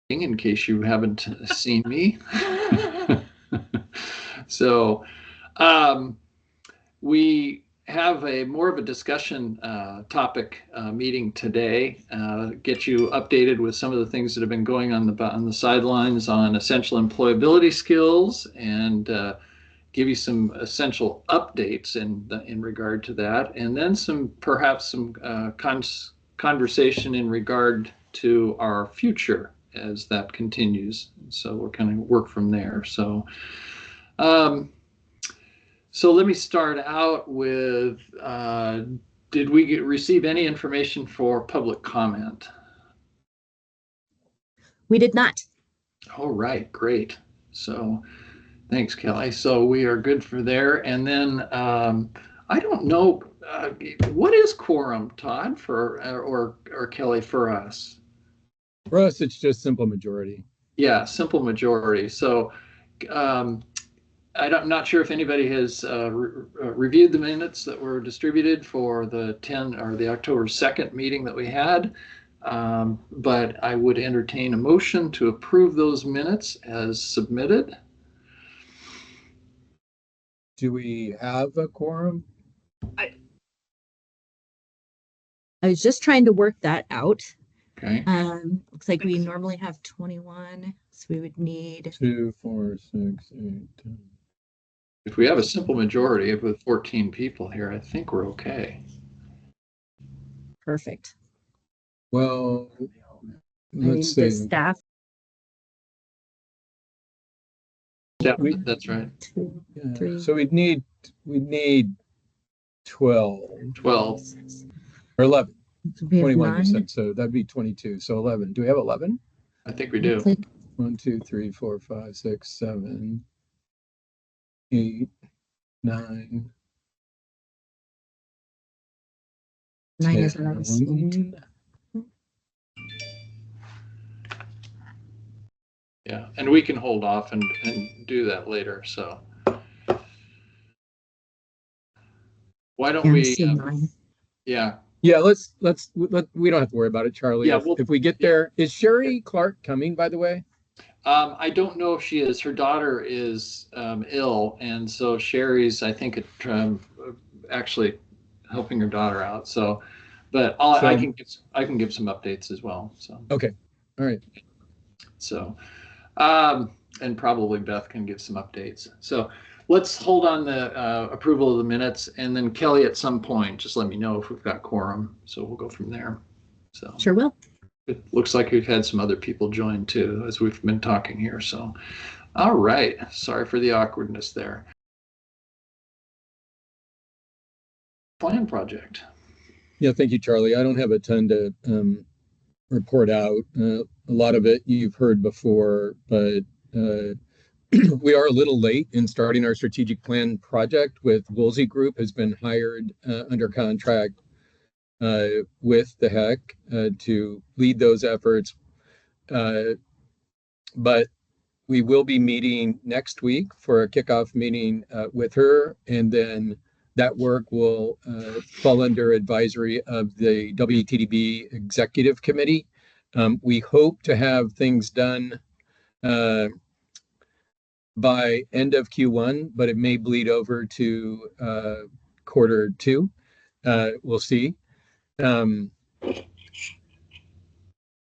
in case you haven't seen me. So um, we have a more of a discussion topic meeting today. Get you updated with some of the things that have been going on the sidelines on essential employability skills, and give you some essential updates in regard to that, and then perhaps some conversation in regard to our future as that continues. So we're kind of work from there. Um, so let me start out with, did we receive any information for public comment? We did not. All right, great. So thanks, Kelly. So we are good for there. And then I don't know, what is quorum, Todd, for or Kelly, for us? For us, it's just simple majority. Yeah, simple majority. So um, I'm not sure if anybody has reviewed the minutes that were distributed for the October 2nd meeting that we had. But I would entertain a motion to approve those minutes as submitted. Do we have a quorum? I was just trying to work that out. Okay. Looks like we normally have 21, so we would need 2, 4, 6, 8, 10. If we have a simple majority with 14 people here, I think we're okay. Perfect. Well, let's the see. staff. Yeah, that's right. 2, 3. So we'd need 12. 12. Or 11. So we have 21 9. you said, so that'd be 22. So 11. Do we have 11? I think we do. 1, 2, 3, 4, 5, 6, 7, 8, 9. 9 is what I was seeing. Yeah, and we can hold off and do that later. So why don't we? Yeah. Yeah, we don't have to worry about it, Charlie. Yeah, if we get there, is Sherry Clark coming, by the way? I don't know if she is. Her daughter is ill, and so Sherry's, I think, actually helping her daughter out. So, but I can give some updates as well. So okay, all right. So, and probably Beth can give some updates. So let's hold on the approval of the minutes, and then Kelly, at some point, just let me know if we've got quorum. So we'll go from there. So sure will. It looks like we've had some other people join too, as we've been talking here. So, all right. Sorry for the awkwardness there. Plan project. Yeah, thank you, Charlie. I don't have a ton to report out. A lot of it you've heard before, but we are a little late in starting our strategic plan project. With Woolsey Group has been hired under contract with the HEC to lead those efforts. But we will be meeting next week for a kickoff meeting with her, and then that work will fall under advisory of the WTDB Executive Committee. We hope to have things done by end of Q1, but it may bleed over to quarter 2. We'll see.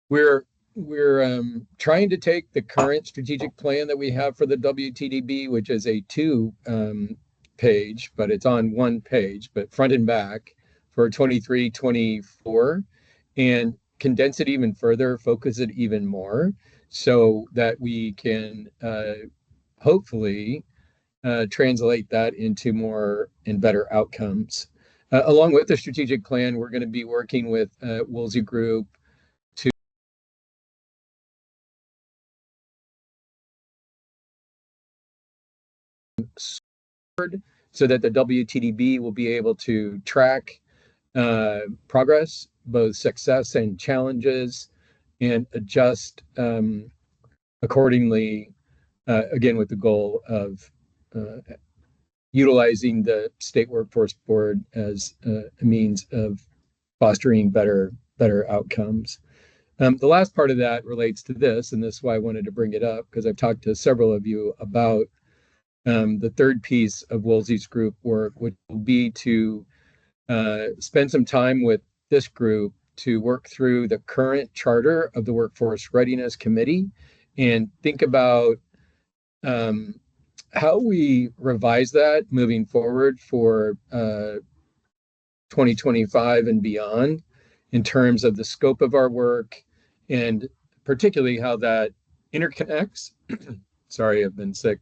We're trying to take the current strategic plan that we have for the WTDB, which is a 2 page, but it's on 1 page, but front and back for 23-24, and condense it even further, focus it even more, so that we can hopefully translate that into more and better outcomes. Along with the strategic plan, we're going to be working with Woolsey Group to so that the WTDB will be able to track progress, both success and challenges, and adjust accordingly, again, with the goal of utilizing the State Workforce Board as a means of fostering better outcomes. The last part of that relates to this, and this is why I wanted to bring it up, because I've talked to several of you about the third piece of Woolsey's group work, which will be to spend some time with this group to work through the current charter of the Workforce Readiness Committee and think about how we revise that moving forward for 2025 and beyond in terms of the scope of our work and particularly how that interconnects. Sorry, I've been sick.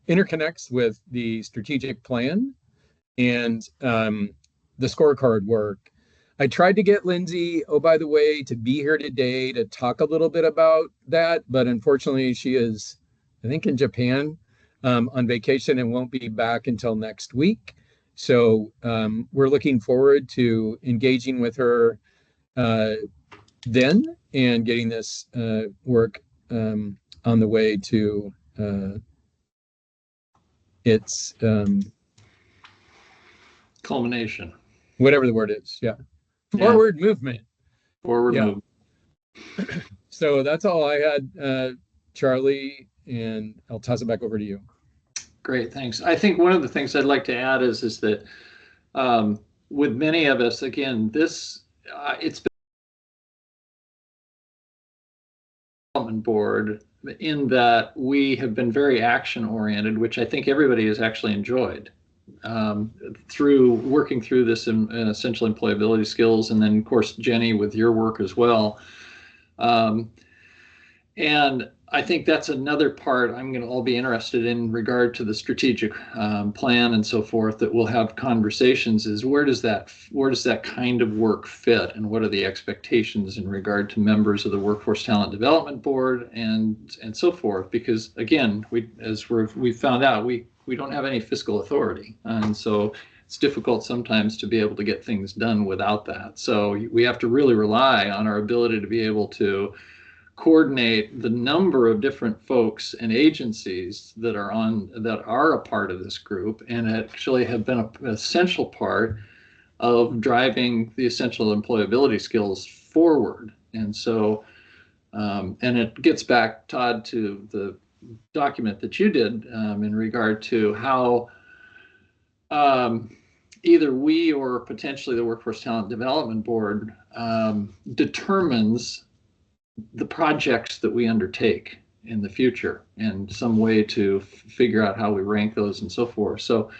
Interconnects with the strategic plan and the scorecard work. I tried to get Lindsay, oh, by the way, to be here today to talk a little bit about that, but unfortunately she is, I think, in Japan on vacation and won't be back until next week. So we're looking forward to engaging with her then and getting this work on the way to its culmination. Whatever the word is. Yeah. Forward movement. Forward yeah. movement. So that's all I had, Charlie, and I'll toss it back over to you. Great, thanks. I think one of the things I'd like to add is that with many of us, again, this it's been a development board in that we have been very action oriented, which I think everybody has actually enjoyed through working through this in essential employability skills, and then of course Jenny with your work as well. And I think that's another part I'm going to all be interested in regard to the strategic plan and so forth, that we'll have conversations is where does that kind of work fit, and what are the expectations in regard to members of the Workforce Talent Development Board and so forth, because again, we found out we don't have any fiscal authority, and so it's difficult sometimes to be able to get things done without that. So we have to really rely on our ability to be able to coordinate the number of different folks and agencies that are a part of this group and actually have been an essential part of driving the essential employability skills forward. And so, and it gets back, Todd, to the document that you did in regard to how either we or potentially the Workforce Talent Development Board determines the projects that we undertake in the future and some way to figure out how we rank those and so forth. So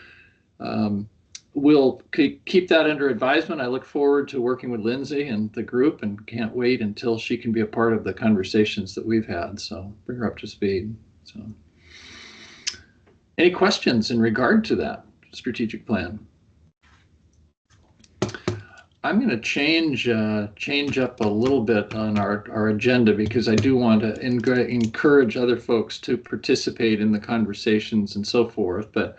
we'll keep that under advisement. I look forward to working with Lindsay and the group and can't wait until she can be a part of the conversations that we've had. So bring her up to speed. So any questions in regard to that strategic plan? I'm going to change up a little bit on our agenda, because I do want to encourage other folks to participate in the conversations and so forth. But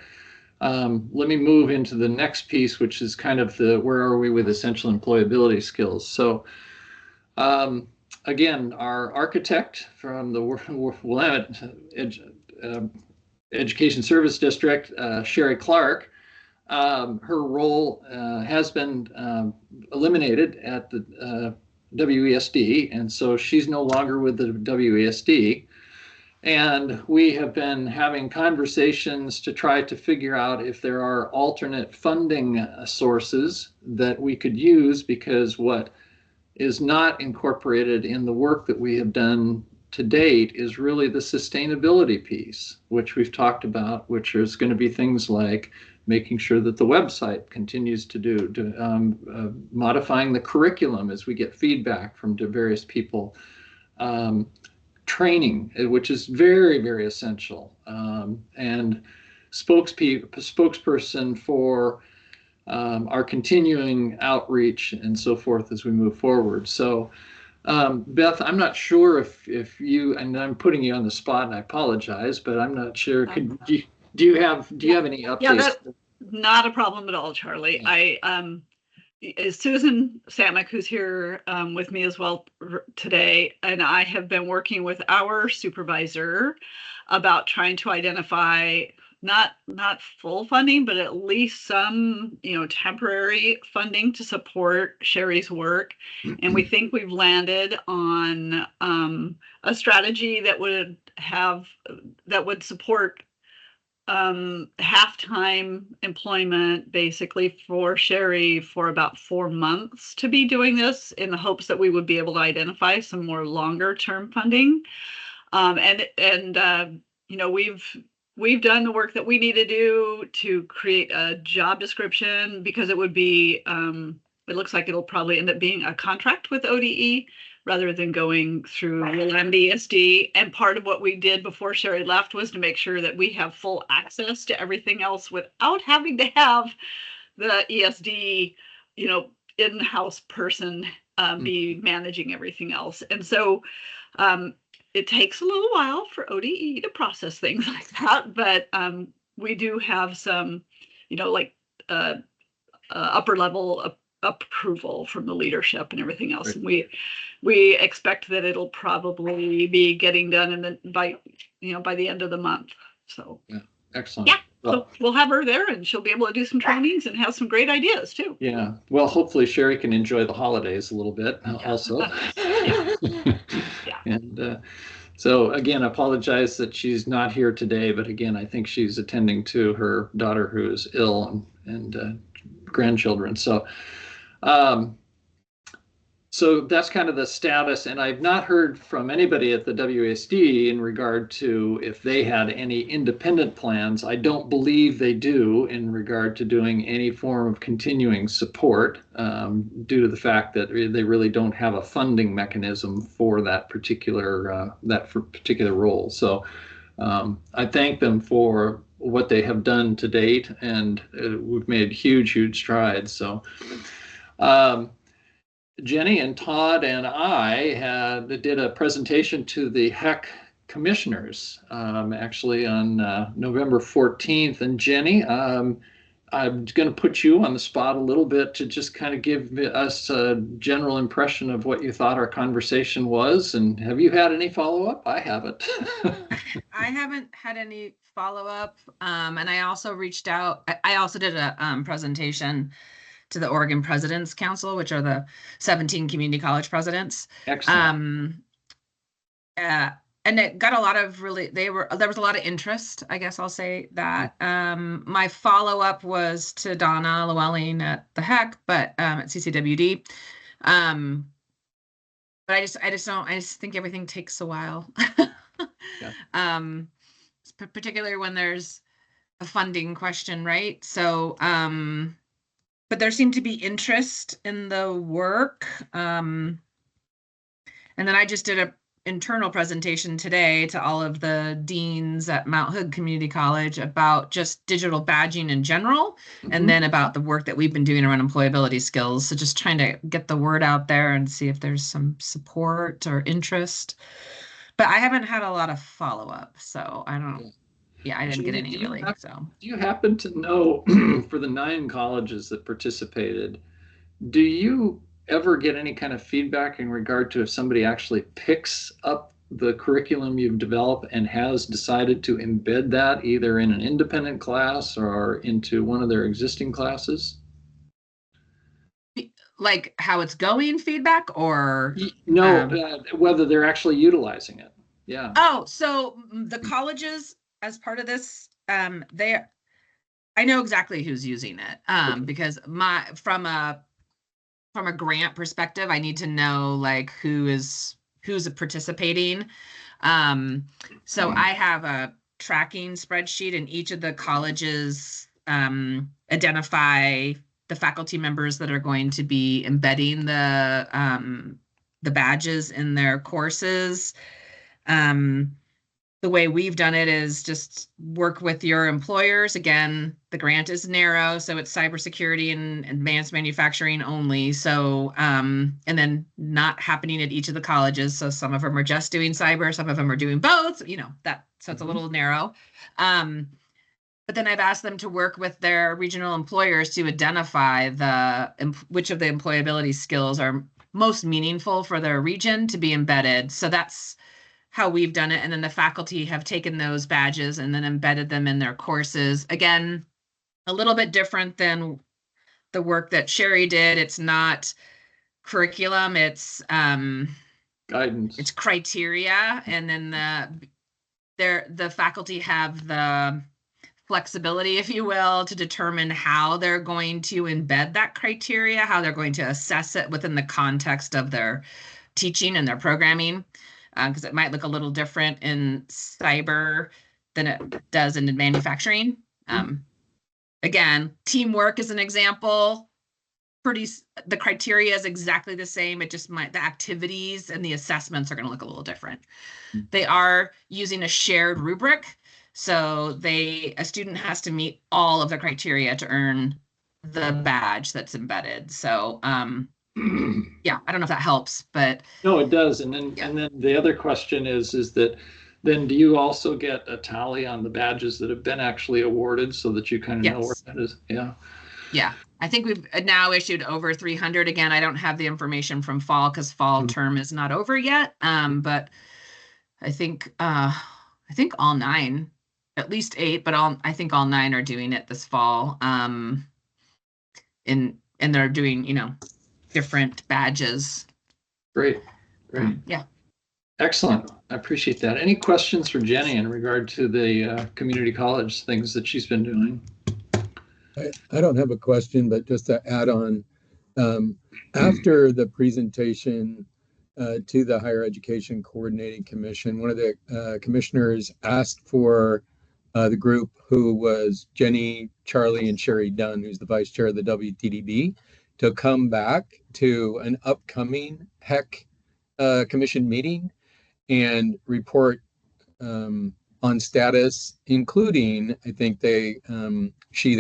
let me move into the next piece, which is kind of where are we with essential employability skills. So again, our architect from the Willamette Education Service District, Sherry Clark, her role has been eliminated at the WESD, and so she's no longer with the WESD. And we have been having conversations to try to figure out if there are alternate funding sources that we could use, because what is not incorporated in the work that we have done to date is really the sustainability piece, which we've talked about, which is going to be things like making sure that the website continues to modifying the curriculum as we get feedback from various people, training, which is very, very essential, and spokesperson for our continuing outreach and so forth as we move forward. So Beth, I'm not sure if you, and I'm putting you on the spot and I apologize, but I'm not sure. Do you have any updates? Yeah, that's not a problem at all, Charlie. Yeah. Susan Samick, who's here with me as well today, and I have been working with our supervisor about trying to identify not full funding, but at least some, temporary funding to support Sherry's work. And we think we've landed on a strategy that would support half-time employment basically for Sherry for about 4 months to be doing this, in the hopes that we would be able to identify some more longer term funding. We've done the work that we need to do to create a job description, because it would be, it looks like it'll probably end up being a contract with ODE rather than going through Willamette ESD. And part of what we did before Sherry left was to make sure that we have full access to everything else without having to have the ESD, in-house person be managing everything else. And so it takes a little while for ODE to process things like that, but we do have some, upper level approval from the leadership and everything else. Right. And we expect that it'll probably be getting done by the end of the month. So yeah, excellent. Yeah, well, so we'll have her there, and she'll be able to do some trainings and have some great ideas too. Yeah, well, hopefully Sherry can enjoy the holidays a little bit also. Yeah. And so again, I apologize that she's not here today, but again, I think she's attending to her daughter who is ill and grandchildren. So that's kind of the status, and I've not heard from anybody at the WSD in regard to if they had any independent plans. I don't believe they do in regard to doing any form of continuing support, due to the fact that they really don't have a funding mechanism for that particular role. So I thank them for what they have done to date, and we've made huge strides. So Jenny and Todd and I did a presentation to the HEC commissioners, actually on November 14th. And Jenny, I'm going to put you on the spot a little bit to just kind of give us a general impression of what you thought our conversation was. And have you had any follow-up? I haven't. I haven't had any follow-up. And I also reached out. I also did a presentation to the Oregon President's Council, which are the 17 community college presidents. Excellent. And it got a lot of there was a lot of interest, I guess I'll say that. My follow-up was to Donna Llewellyn at the HEC, but at CCWD. But I just think everything takes a while. Yeah. Particularly when there's a funding question, right? So, but there seemed to be interest in the work. And then I just did an internal presentation today to all of the deans at Mount Hood Community College about just digital badging in general, and then about the work that we've been doing around employability skills. So just trying to get the word out there and see if there's some support or interest. But I haven't had a lot of follow-up, so I don't. Yeah, I didn't get any really. So, do you happen to know, for the 9 colleges that participated, do you ever get any kind of feedback in regard to if somebody actually picks up the curriculum you've developed and has decided to embed that either in an independent class or into one of their existing classes? Like how it's going feedback, or no, whether they're actually utilizing it. Yeah. Oh, so the colleges, as part of this, I know exactly who's using it, because from a grant perspective, I need to know like who's participating. So I have a tracking spreadsheet, and each of the colleges identify the faculty members that are going to be embedding the badges in their courses. The way we've done it is just work with your employers. Again, the grant is narrow, so it's cybersecurity and advanced manufacturing only. So, and then not happening at each of the colleges. So some of them are just doing cyber, some of them are doing both, so it's a little narrow. But then I've asked them to work with their regional employers to identify which of the employability skills are most meaningful for their region to be embedded. So that's how we've done it. And then the faculty have taken those badges and then embedded them in their courses. Again, a little bit different than the work that Sherry did. It's not curriculum, it's Guidance. it's criteria, and then the faculty have the flexibility, if you will, to determine how they're going to embed that criteria, how they're going to assess it within the context of their teaching and their programming, because it might look a little different in cyber than it does in manufacturing. Again, teamwork is an example. The criteria is exactly the same. It just might, the activities and the assessments are going to look a little different. They are using a shared rubric. So a student has to meet all of the criteria to earn the badge that's embedded. So yeah, I don't know if that helps, but no, it does. And then the other question is that then do you also get a tally on the badges that have been actually awarded so that you kind of know where that is? Yeah. Yeah. I think we've now issued over 300. Again, I don't have the information from fall because fall term is not over yet. But I think all 9, at least 8, but I think all 9 are doing it this fall. And they're doing, different badges. Great. Yeah. Excellent. I appreciate that. Any questions for Jenny in regard to the community college things that she's been doing? I don't have a question, but just to add on, after the presentation to the Higher Education Coordinating Commission, one of the commissioners asked for the group who was Jenny, Charlie, and Sherry Dunn, who's the vice chair of the WTDB, to come back to an upcoming HEC commission meeting and report on status, including, I think the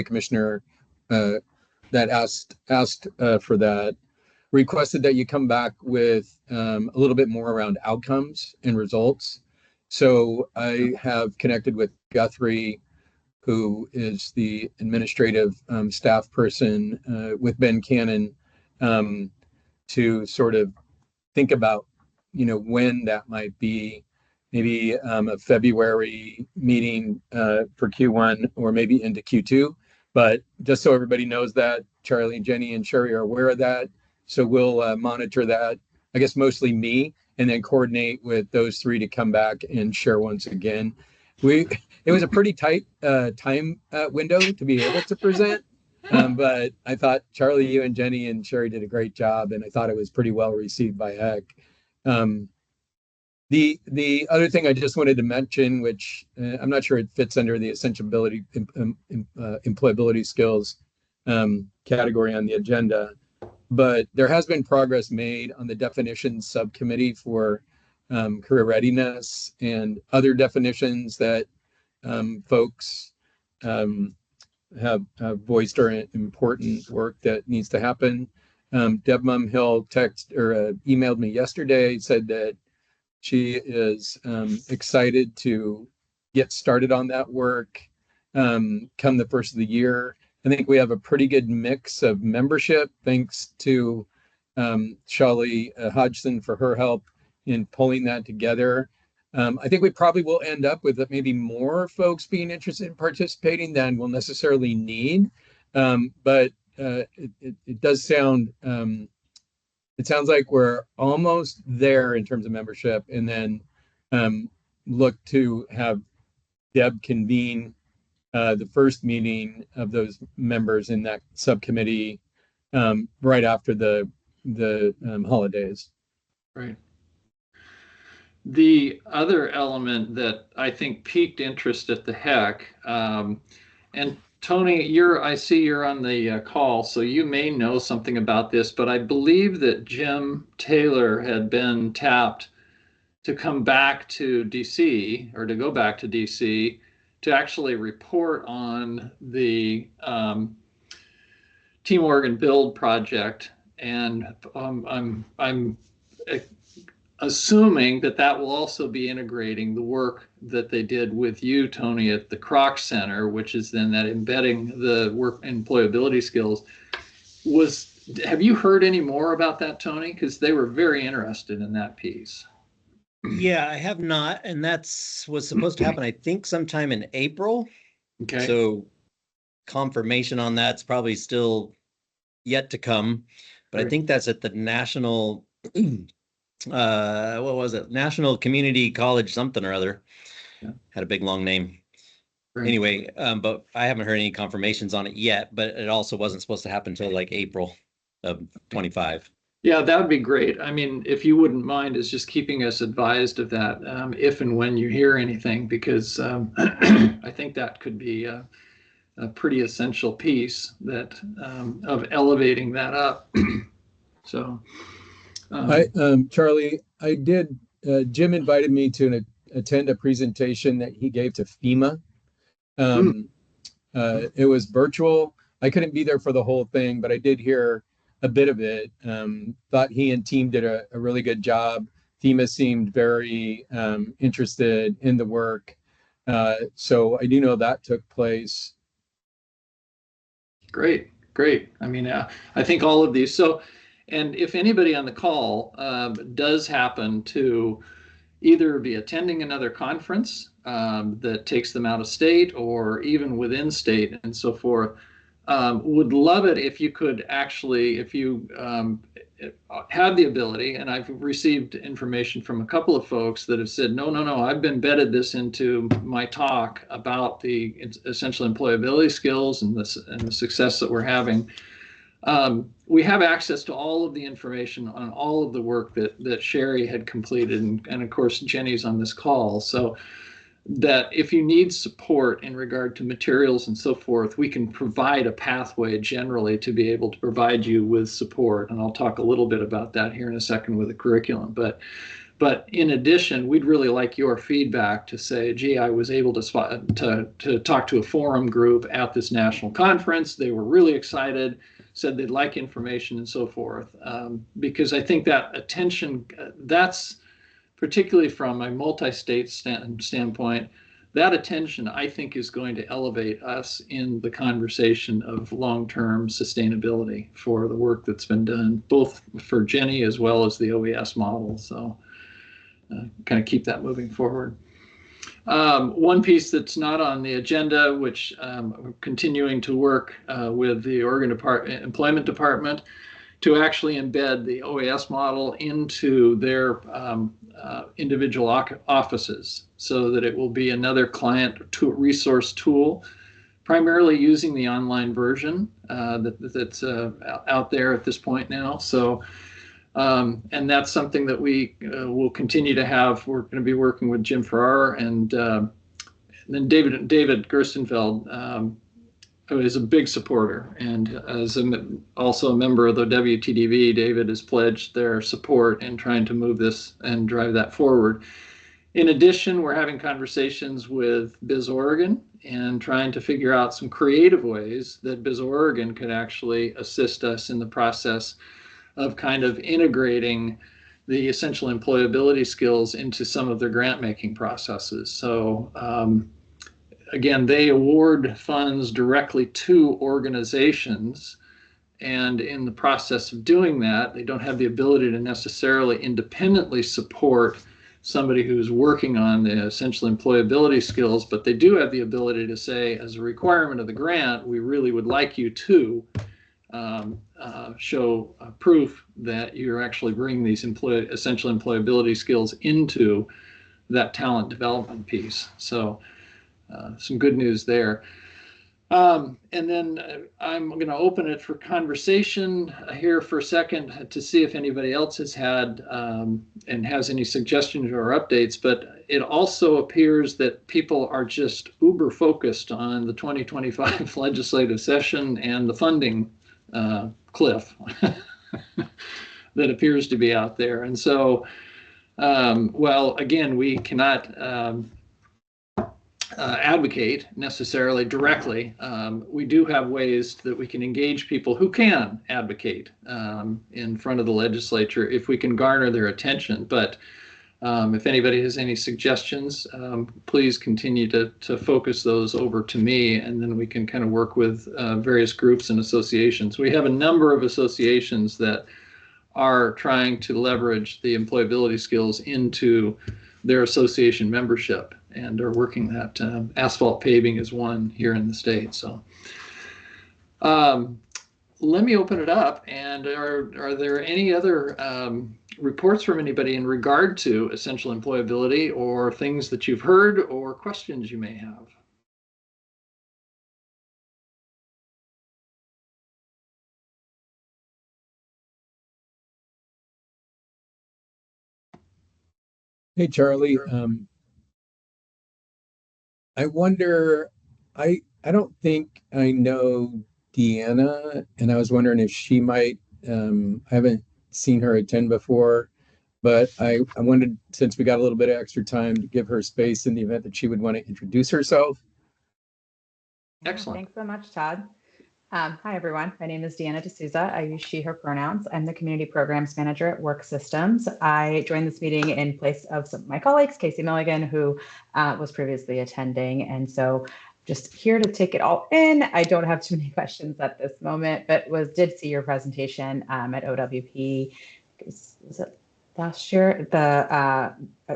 commissioner that asked for that, requested that you come back with a little bit more around outcomes and results. So I have connected with Guthrie, who is the administrative staff person with Ben Cannon, to sort of think about, when that might be. Maybe a February meeting for Q1 or maybe into Q2. But just so everybody knows that, Charlie, Jenny, and Sherry are aware of that. So we'll monitor that, I guess mostly me, and then coordinate with those 3 to come back and share once again. It was a pretty tight time window to be able to present. But I thought Charlie, you and Jenny and Sherry did a great job, and I thought it was pretty well received by HEC. The other thing I just wanted to mention, which I'm not sure it fits under the essentiality employability skills category on the agenda, but there has been progress made on the definitions subcommittee for career readiness and other definitions that folks have voiced are important work that needs to happen. Deb Mumhill emailed me yesterday, said that she is excited to get started on that work come the first of the year. I think we have a pretty good mix of membership, thanks to Shali Hodgson for her help in pulling that together. I think we probably will end up with maybe more folks being interested in participating than we'll necessarily need. But it does sound, it sounds like we're almost there in terms of membership, and then look to have Deb convene the first meeting of those members in that subcommittee right after the holidays. Right. The other element that I think piqued interest at the HEC, and Tony, I see you're on the call, so you may know something about this, but I believe that Jim Taylor had been tapped to come back to DC, or to go back to DC, to actually report on the Team Oregon Build project. And I'm assuming that will also be integrating the work that they did with you, Tony, at the Kroc Center, which is then that embedding the work employability skills. Have you heard any more about that, Tony? Because they were very interested in that piece. Yeah, I have not, and that's was supposed to happen, I think, sometime in April. Okay. So confirmation on that's probably still yet to come. But I Great. think that's at the National, what was it? National Community College something or other. Yeah. Had a big long name. Great. Anyway, but I haven't heard any confirmations on it yet, but it also wasn't supposed to happen until like April of 25. Yeah, that would be great. I mean, if you wouldn't mind, is just keeping us advised of that if and when you hear anything, because I think that could be a pretty essential piece that of elevating that up. So, Charlie, I did. Jim invited me to attend a presentation that he gave to FEMA. It was virtual. I couldn't be there for the whole thing, but I did hear a bit of it. Thought he and team did a really good job. FEMA seemed very interested in the work. So I do know that took place. Great, great. I mean, I think all of these. So, and if anybody on the call does happen to either be attending another conference that takes them out of state or even within state and so forth, would love it if you could actually, if you have the ability, and I've received information from a couple of folks that have said, no, I've embedded this into my talk about the essential employability skills and the success that we're having. We have access to all of the information on all of the work that Sherry had completed, and of course Jenny's on this call. So that if you need support in regard to materials and so forth, we can provide a pathway generally to be able to provide you with support. And I'll talk a little bit about that here in a second with the curriculum. But in addition, we'd really like your feedback to say, gee, I was able to talk to a forum group at this national conference. They were really excited, said they'd like information and so forth. Because I think that attention, that's particularly from a multi-state standpoint, that attention, I think, is going to elevate us in the conversation of long-term sustainability for the work that's been done, both for Jenny as well as the OES model. So kind of keep that moving forward. One piece that's not on the agenda, which we're continuing to work with the Oregon Employment Department to actually embed the OAS model into their individual offices so that it will be another client resource tool, primarily using the online version that's out there at this point now. So, and that's something that we will continue to have. We're going to be working with Jim Farrar and then David Gerstenfeld, who is a big supporter, and as also a member of the WTDB, David has pledged their support in trying to move this and drive that forward. In addition, we're having conversations with Biz Oregon and trying to figure out some creative ways that Biz Oregon could actually assist us in the process of kind of integrating the essential employability skills into some of their grant making processes. So again, they award funds directly to organizations, and in the process of doing that, they don't have the ability to necessarily independently support somebody who's working on the essential employability skills, but they do have the ability to say, as a requirement of the grant, we really would like you to show proof that you're actually bringing these essential employability skills into that talent development piece. So some good news there. And then I'm going to open it for conversation here for a second to see if anybody else has had and has any suggestions or updates. But it also appears that people are just uber focused on the 2025 legislative session and the funding cliff that appears to be out there. And so, well, again, we cannot advocate necessarily directly. We do have ways that we can engage people who can advocate in front of the legislature if we can garner their attention. But if anybody has any suggestions, please continue to focus those over to me, and then we can kind of work with various groups and associations. We have a number of associations that are trying to leverage the employability skills into their association membership and are working that. Asphalt paving is one here in the state. So let me open it up. And are there any other reports from anybody in regard to essential employability, or things that you've heard or questions you may have? Hey, Charlie. I wonder, I don't think I know Deanna, and I was wondering if she might, I haven't seen her attend before, but I wanted, since we got a little bit of extra time, to give her space in the event that she would want to introduce herself. Excellent. Thanks so much, Todd. Hi, everyone. My name is Deanna D'Souza. I use she, her pronouns. I'm the Community Programs Manager at Work Systems. I joined this meeting in place of some of my colleagues, Casey Milligan, who was previously attending. And so just here to take it all in. I don't have too many questions at this moment, but did see your presentation at OWP. Was it last year?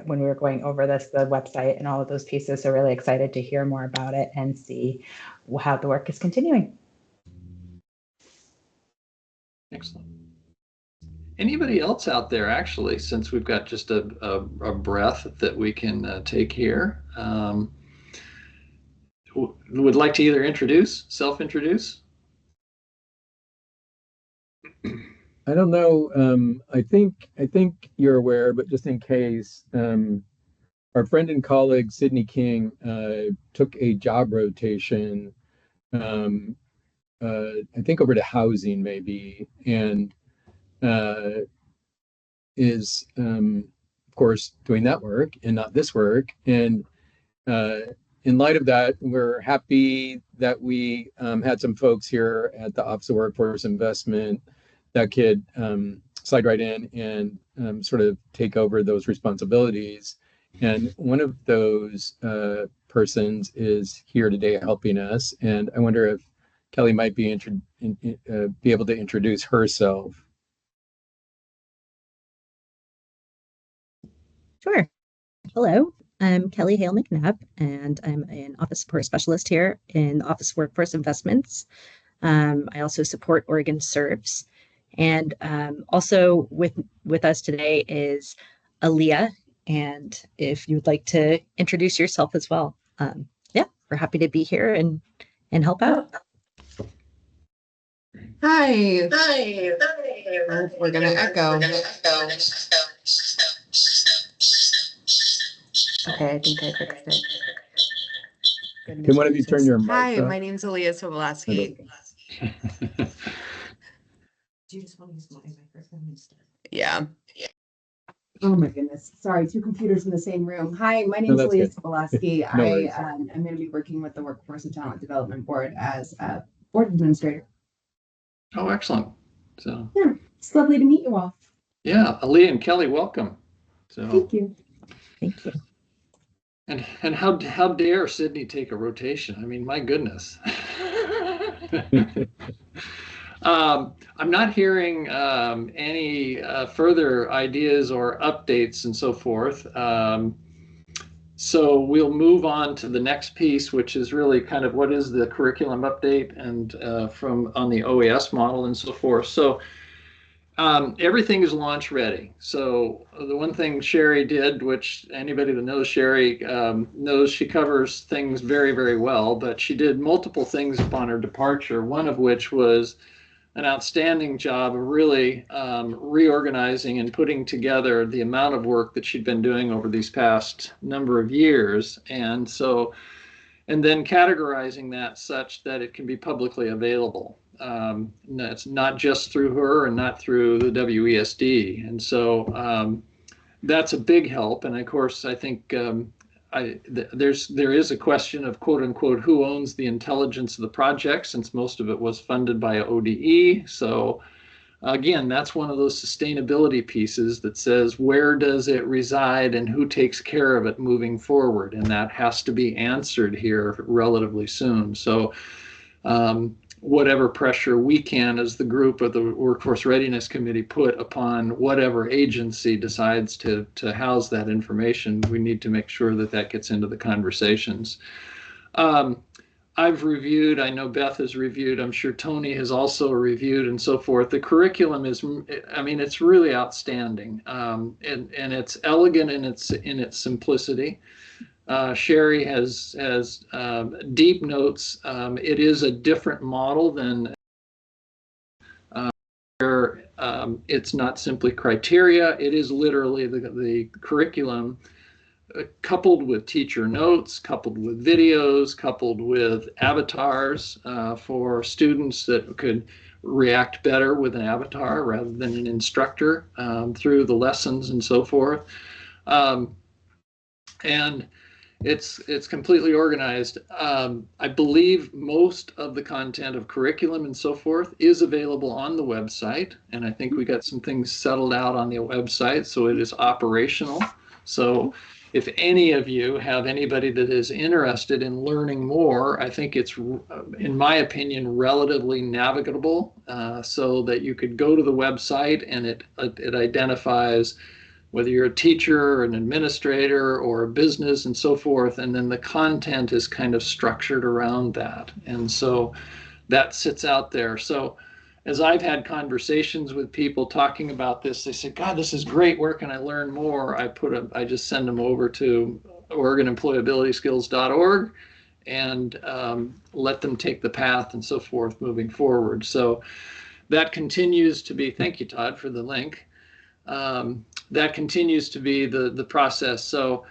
When we were going over this, the website and all of those pieces. So really excited to hear more about it and see how the work is continuing. Excellent. Anybody else out there, actually, since we've got just a breath that we can take here, would like to either self-introduce? I don't know. I think you're aware, but just in case, our friend and colleague Sydney King took a job rotation. I think over to housing maybe, and is of course doing that work and not this work. And in light of that, we're happy that we had some folks here at the Office of Workforce Investment that could slide right in and sort of take over those responsibilities. And one of those persons is here today helping us. And I wonder if Kelly might be able to introduce herself. Sure. Hello, I'm Kelly Hale McNabb, and I'm an office support specialist here in the Office of Workforce Investments. I also support Oregon Serves. And also with us today is Aaliyah. And if you'd like to introduce yourself as well, yeah, we're happy to be here and help out. Hi. Oh, we're gonna echo. Okay, I think I fixed it. Can one of you turn your mic Hi, up? my name's Aaliyah Sobolasky. Do you just want to use my microphone instead? Yeah. Oh my goodness. Sorry, two computers in the same room. Hi, my name is that's Leah good. Sobolasky. No I worries. am going to be working with the Workforce and Talent Development Board as a board administrator. Oh, excellent. So Yeah, it's lovely to meet you all. yeah, Ali and Kelly, welcome. So Thank you. Thank you. and how dare Sydney take a rotation? I mean, my goodness. I'm not hearing any further ideas or updates and so forth. So we'll move on to the next piece, which is really kind of what is the curriculum update and from on the OAS model and so forth. So everything is launch ready. So the one thing Sherry did, which anybody that knows Sherry knows, she covers things very, very well, but she did multiple things upon her departure, one of which was an outstanding job of really reorganizing and putting together the amount of work that she'd been doing over these past number of years. And then categorizing that such that it can be publicly available. It's not just through her and not through the WESD. And so that's a big help. And of course, I think there is a question of quote unquote who owns the intelligence of the project, since most of it was funded by ODE. So again, that's one of those sustainability pieces that says where does it reside and who takes care of it moving forward, and that has to be answered here relatively soon. So whatever pressure we can as the group of the Workforce Readiness Committee put upon whatever agency decides to house that information. We need to make sure that that gets into the conversations. I've reviewed, I know Beth has reviewed, I'm sure Tony has also reviewed and so forth. The curriculum is, I mean, it's really outstanding, and it's elegant in its simplicity. Sherry has deep notes. It is a different model than where it's not simply criteria. It is literally the curriculum coupled with teacher notes, coupled with videos, coupled with avatars for students that could react better with an avatar rather than an instructor through the lessons and so forth. And it's completely organized. I believe most of the content of curriculum and so forth is available on the website, and I think we got some things settled out on the website, so it is operational. So if any of you have anybody that is interested in learning more, I think it's, in my opinion, relatively navigable, so that you could go to the website and it identifies whether you're a teacher or an administrator or a business and so forth, and then the content is kind of structured around that. And so that sits out there. So as I've had conversations with people talking about this, they say, God, this is great. Where can I learn more? I just send them over to OregonEmployabilitySkills.org and let them take the path and so forth moving forward. So that continues to be, thank you, Todd, for the link. That continues to be the process. So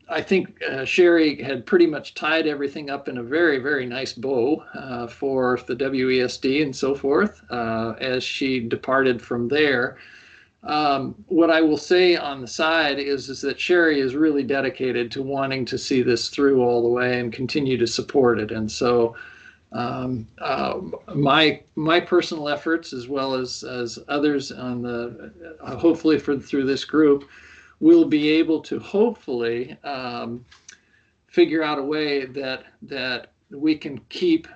I think Sherry had pretty much tied everything up in a very, very nice bow for the WESD and so forth as she departed from there. What I will say on the side is that Sherry is really dedicated to wanting to see this through all the way and continue to support it. And so my personal efforts, as well as others on the hopefully through this group, will be able to hopefully figure out a way that we can keep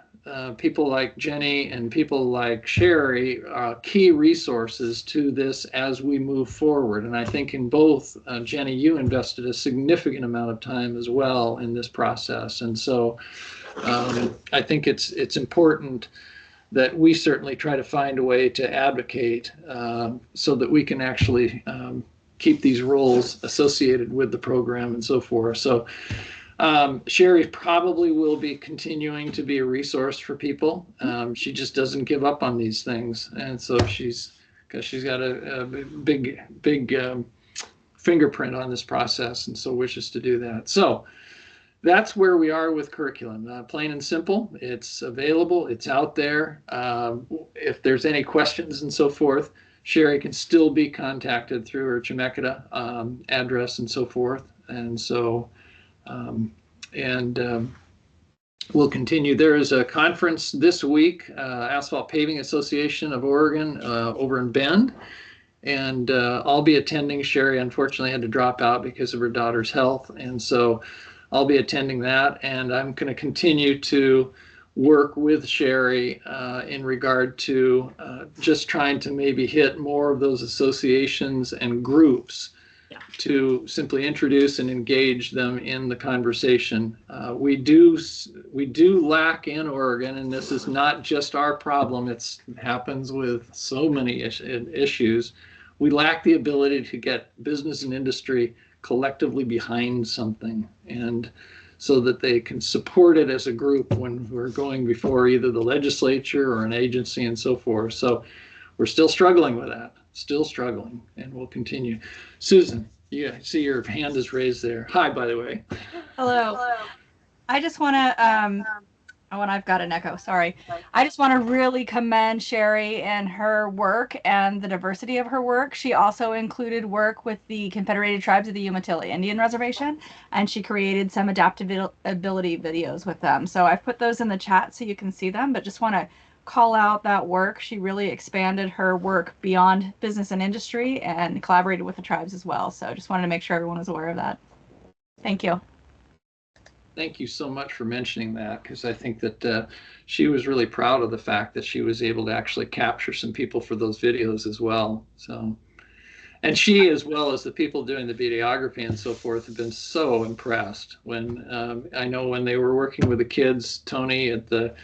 people like Jenny and people like Sherry key resources to this as we move forward. And I think in both, Jenny, you invested a significant amount of time as well in this process. And so I think it's important that we certainly try to find a way to advocate so that we can actually keep these roles associated with the program and so forth. So Sherry probably will be continuing to be a resource for people. She just doesn't give up on these things. And so because she's got a big fingerprint on this process and so wishes to do that. So that's where we are with curriculum. Plain and simple, it's available, it's out there. If there's any questions and so forth, Sherry can still be contacted through her Chemeketa address and so forth. And so, we'll continue. There is a conference this week, Asphalt Paving Association of Oregon over in Bend. And I'll be attending. Sherry unfortunately had to drop out because of her daughter's health. And so I'll be attending that, and I'm going to continue to work with Sherry in regard to just trying to maybe hit more of those associations and groups to simply introduce and engage them in the conversation. We do lack in Oregon, and this is not just our problem. It happens with so many issues. We lack the ability to get business and industry collectively behind something, and so that they can support it as a group when we're going before either the legislature or an agency and so forth. So we're still struggling with that, and we'll continue. Susan, you see your hand is raised there. Hi, by the way. Hello. I just want to oh, and I've got an echo, sorry. I just want to really commend Sherry and her work and the diversity of her work. She also included work with the Confederated Tribes of the Umatilla Indian Reservation, and she created some adaptability videos with them. So I've put those in the chat so you can see them, but just want to call out that work. She really expanded her work beyond business and industry and collaborated with the tribes as well. So just wanted to make sure everyone was aware of that. Thank you. Thank you so much for mentioning that, because I think that she was really proud of the fact that she was able to actually capture some people for those videos as well. So, and she, as well as the people doing the videography and so forth, have been so impressed. When I know when they were working with the kids, Tony at the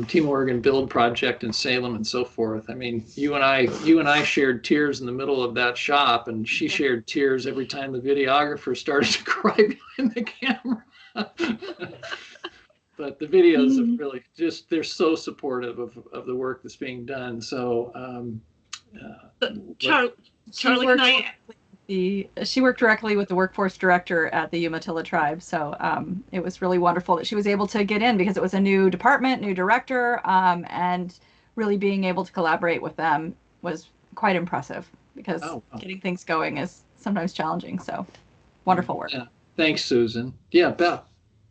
Team Oregon Build Project in Salem and so forth. I mean, you and I shared tears in the middle of that shop, and she shared tears every time the videographer started to cry behind the camera. But the videos are really just, they're so supportive of the work that's being done. So Charlie, can I? She worked directly with the workforce director at the Umatilla tribe. So it was really wonderful that she was able to get in because it was a new department, new director, and really being able to collaborate with them was quite impressive because getting things going is sometimes challenging. So wonderful work. Yeah. Thanks, Susan. Yeah, Beth.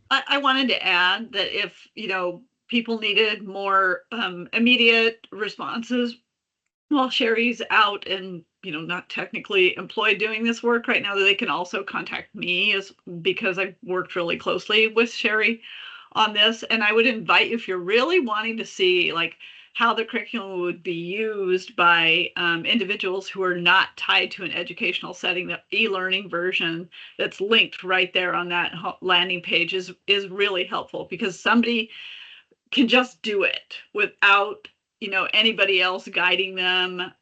I wanted to add that if, people needed more immediate responses while Sherry's out and, not technically employed doing this work right now, that they can also contact me because I've worked really closely with Sherry on this. And I would invite you, if you're really wanting to see like how the curriculum would be used by individuals who are not tied to an educational setting, the e-learning version that's linked right there on that landing page is really helpful, because somebody can just do it without anybody else guiding them.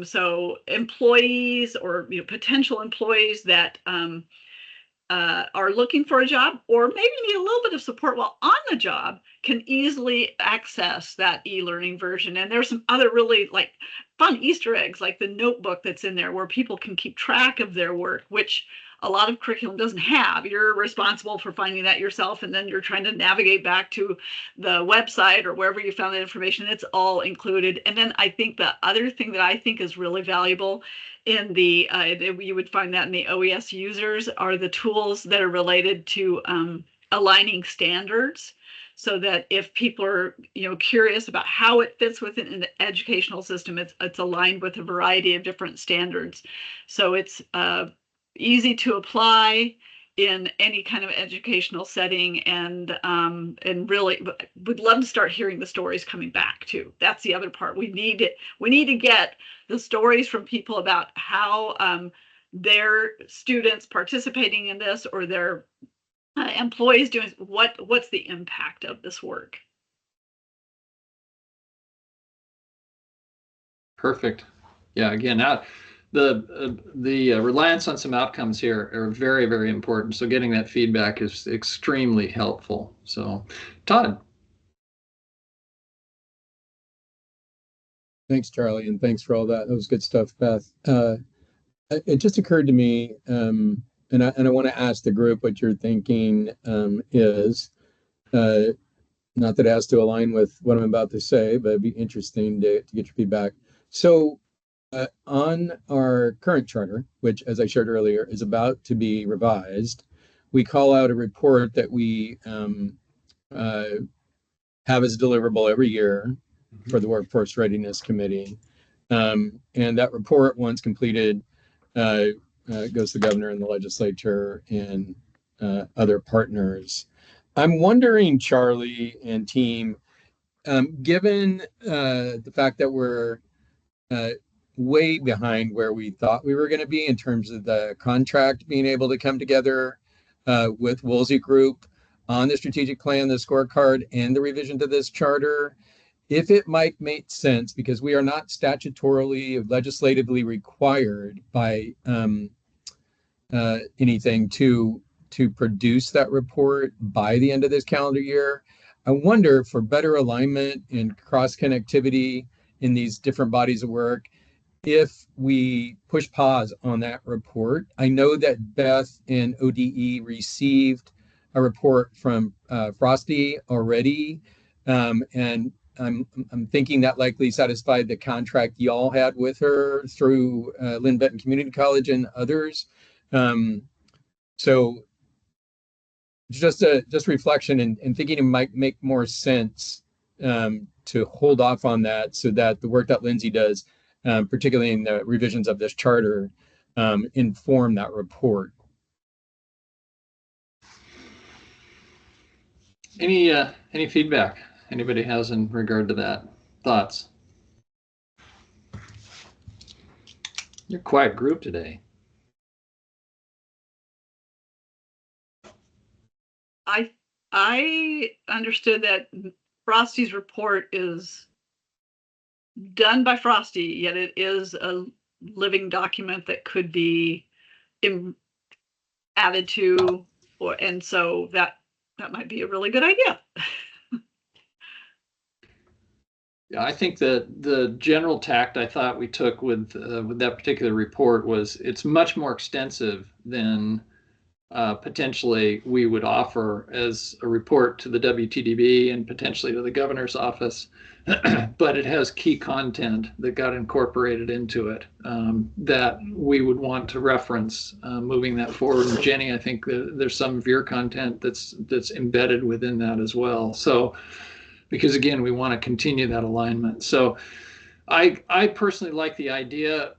So employees or potential employees that are looking for a job or maybe need a little bit of support while on the job can easily access that e-learning version. And there's some other really like fun Easter eggs, like the notebook that's in there where people can keep track of their work, which a lot of curriculum doesn't have. You're responsible for finding that yourself, and then you're trying to navigate back to the website or wherever you found that information. It's all included. And then I think the other thing that I think is really valuable in the you would find that in the OES users are the tools that are related to aligning standards, so that if people are curious about how it fits within an educational system, it's aligned with a variety of different standards. So it's easy to apply in any kind of educational setting, and really would love to start hearing the stories coming back too. That's the other part. We need to get the stories from people about how their students participating in this or their employees doing what's the impact of this work. Perfect. Yeah. Again, the reliance on some outcomes here are very, very important. So getting that feedback is extremely helpful. So, Todd. Thanks, Charlie, and thanks for all that. That was good stuff, Beth. It just occurred to me, and I want to ask the group what you're thinking is. Not that it has to align with what I'm about to say, but it'd be interesting to get your feedback. So on our current charter, which, as I shared earlier, is about to be revised, we call out a report that we have as deliverable every year for the Workforce Readiness Committee. And that report, once completed, goes to the governor and the legislature and other partners. I'm wondering, Charlie and team, given the fact that we're way behind where we thought we were going to be in terms of the contract being able to come together with Woolsey Group on the strategic plan, the scorecard, and the revision to this charter, if it might make sense, because we are not statutorily, legislatively required by anything to produce that report by the end of this calendar year. I wonder, for better alignment and cross connectivity in these different bodies of work, if we push pause on that report. I know that Beth and ODE received a report from Frosty already, and I'm thinking that likely satisfied the contract y'all had with her through Lynn Benton Community College and others. So just reflection and thinking it might make more sense to hold off on that, so that the work that Lindsay does, particularly in the revisions of this charter, inform that report. Any feedback anybody has in regard to that? Thoughts? You're a quiet group today. I understood that Frosty's report is done by Frosty, yet it is a living document that could be added to, and so that might be a really good idea. Yeah, I think that the general tact I thought we took with that particular report was it's much more extensive than potentially we would offer as a report to the WTDB and potentially to the governor's office. But it has key content that got incorporated into it that we would want to reference moving that forward. And Jenny, I think there's some of your content that's embedded within that as well. So, because again, we want to continue that alignment. So I personally like the idea,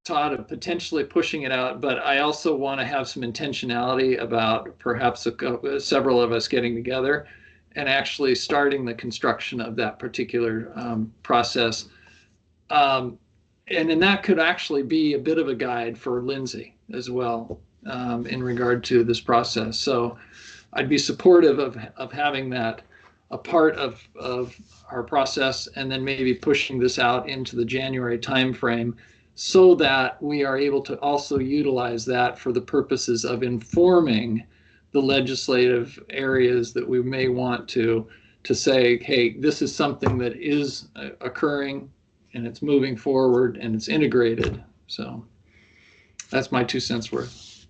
Todd, of potentially pushing it out, but I also want to have some intentionality about perhaps several of us getting together and actually starting the construction of that particular process. And then that could actually be a bit of a guide for Lindsay as well in regard to this process. So I'd be supportive of having that a part of our process, and then maybe pushing this out into the January timeframe so that we are able to also utilize that for the purposes of informing the legislative areas that we may want to say, hey, this is something that is occurring and it's moving forward and it's integrated. So that's my 2 cents worth.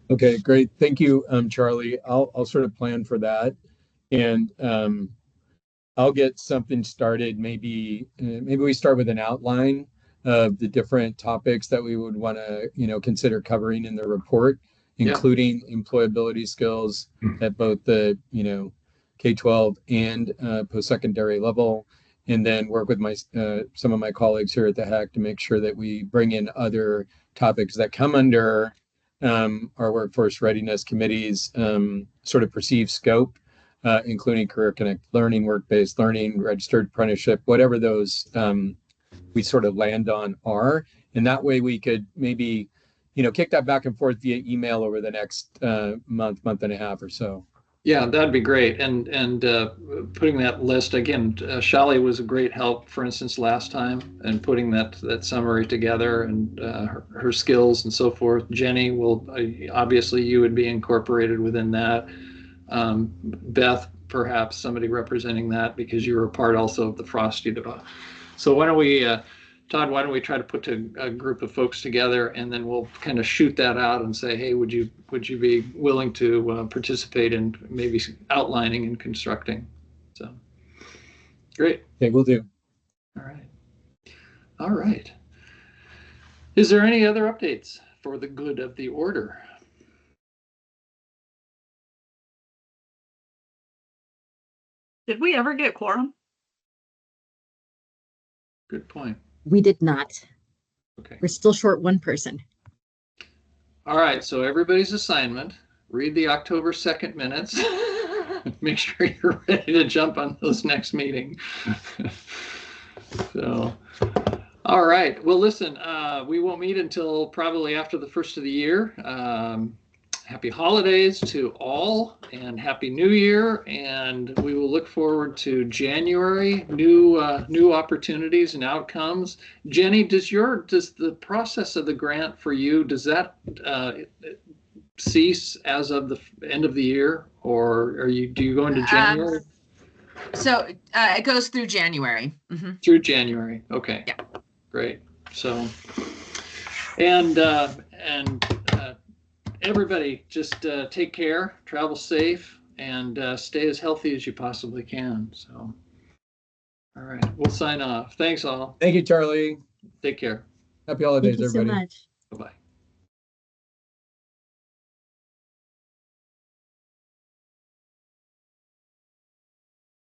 Okay, great. Thank you, Charlie. I'll sort of plan for that, and I'll get something started. Maybe we start with an outline of the different topics that we would want to consider covering in the report, including employability skills at both the K-12 and post-secondary level, and then work with some of my colleagues here at the HEC to make sure that we bring in other topics that come under our workforce readiness committee's sort of perceived scope, including career connect learning, work-based learning, registered apprenticeship, whatever those we sort of land on are. And that way we could maybe, kick that back and forth via email over the next month and a half or so. Yeah, that'd be great. And putting that list again, Shali was a great help, for instance, last time, and putting that summary together and her skills and so forth. Jenny will obviously you would be incorporated within that. Beth, perhaps somebody representing that because you were a part also of the Frosty development. So why don't we, Todd, why don't we try to put a group of folks together, and then we'll kind of shoot that out and say, hey, would you be willing to participate in maybe outlining and constructing? So great. Okay, we'll do. All right. Is there any other updates for the good of the order? Did we ever get quorum? Good point. We did not. Okay. We're still short one person. All right. So everybody's assignment, read the October 2nd minutes. Make sure you're ready to jump on those next meeting. So, all right. Well, listen, we won't meet until probably after the first of the year. Happy holidays to all, and Happy New Year. And we will look forward to January, new opportunities and outcomes. Jenny, does the process of the grant for you, does that cease as of the end of the year, or do you go into January? So it goes through January. Mm-hmm. Through January. Okay. Yeah. Great. So, and everybody, just take care, travel safe, and stay as healthy as you possibly can. So, all right, we'll sign off. Thanks all. Thank you, Charlie. Take care. Happy holidays, Thank you everybody. so much. Bye-bye.